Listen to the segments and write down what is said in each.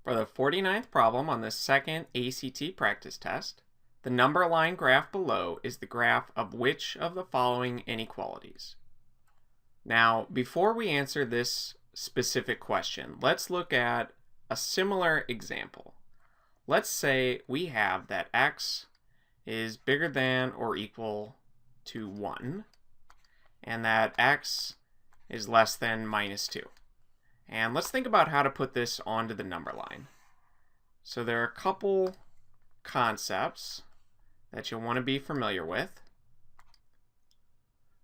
For the 49th problem on the second ACT practice test, the number line graph below is the graph of which of the following inequalities? Now, before we answer this specific question, let's look at a similar example. Let's say we have that x is bigger than or equal to 1, and that x is less than -2. And let's think about how to put this onto the number line. So there are a couple concepts that you'll want to be familiar with.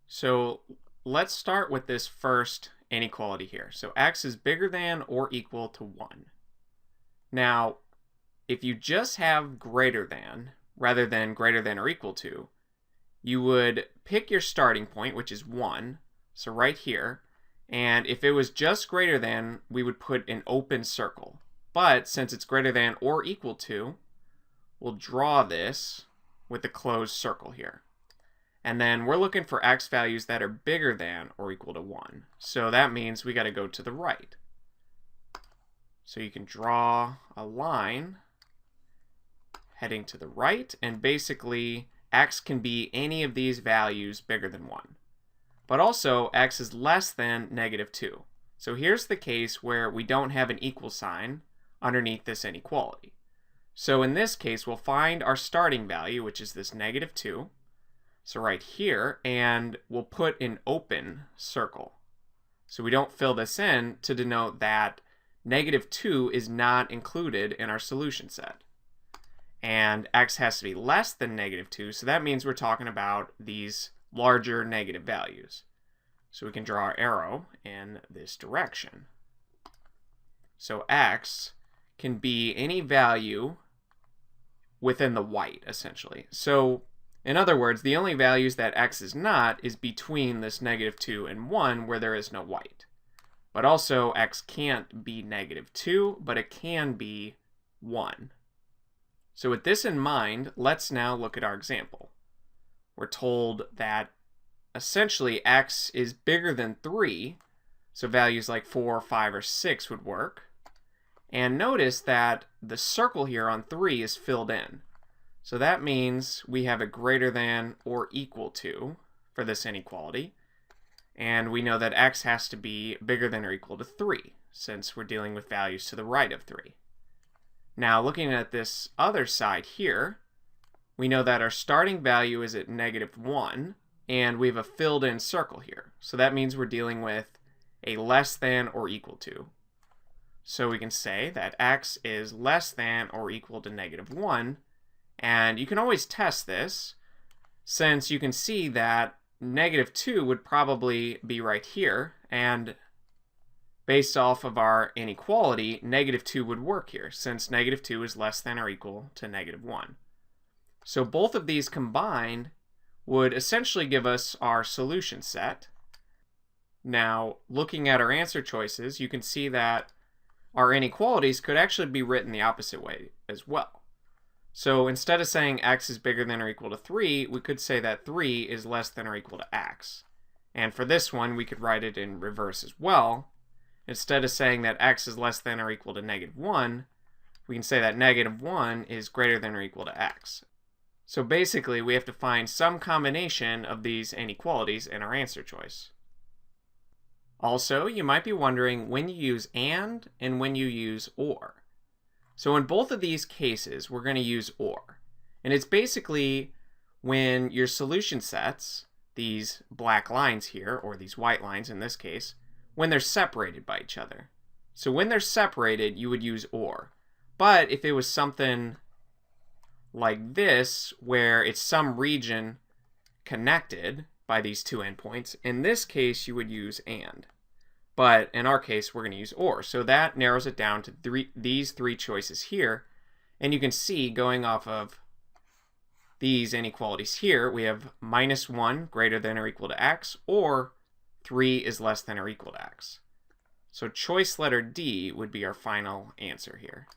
So let's start with this first inequality here. So x is bigger than or equal to 1. Now, if you just have greater than rather than greater than or equal to, you would pick your starting point, which is 1, so right here. And if it was just greater than, we would put an open circle. But since it's greater than or equal to, we'll draw this with a closed circle here. And then we're looking for x values that are bigger than or equal to 1. So that means we got to go to the right. So you can draw a line heading to the right, and basically x can be any of these values bigger than 1. But also, x is less than -2. So here's the case where we don't have an equal sign underneath this inequality. So in this case, we'll find our starting value, which is this -2. So right here, and we'll put an open circle. So we don't fill this in to denote that -2 is not included in our solution set. And x has to be less than -2, so that means we're talking about these larger negative values. So we can draw our arrow in this direction. So x can be any value within the white, essentially. So in other words, the only values that x is not is between this -2 and 1 where there is no white. But also x can't be -2, but it can be 1. So with this in mind, let's now look at our example. We're told that essentially x is bigger than 3, so values like 4, 5, or 6 would work. And notice that the circle here on 3 is filled in. So that means we have a greater than or equal to for this inequality. And we know that x has to be bigger than or equal to 3, since we're dealing with values to the right of 3. Now, looking at this other side here, we know that our starting value is at -1, and we have a filled in circle here. So that means we're dealing with a less than or equal to. So we can say that x is less than or equal to -1, and you can always test this, since you can see that -2 would probably be right here, and based off of our inequality, -2 would work here, since -2 is less than or equal to -1. So both of these combined would essentially give us our solution set. Now, looking at our answer choices, you can see that our inequalities could actually be written the opposite way as well. So instead of saying x is bigger than or equal to 3, we could say that 3 is less than or equal to x. And for this one, we could write it in reverse as well. Instead of saying that x is less than or equal to -1, we can say that -1 is greater than or equal to x. So basically, we have to find some combination of these inequalities in our answer choice. Also, you might be wondering when you use and when you use or. So in both of these cases, we're going to use or. And it's basically when your solution sets, these black lines here, or these white lines in this case, when they're separated by each other. So when they're separated, you would use or. But if it was something like this, where it's some region connected by these two endpoints, in this case you would use and. But in our case, we're going to use or. So that narrows it down to these three choices here. And you can see, going off of these inequalities here, we have -1 greater than or equal to x, or 3 is less than or equal to x. So choice letter D would be our final answer here.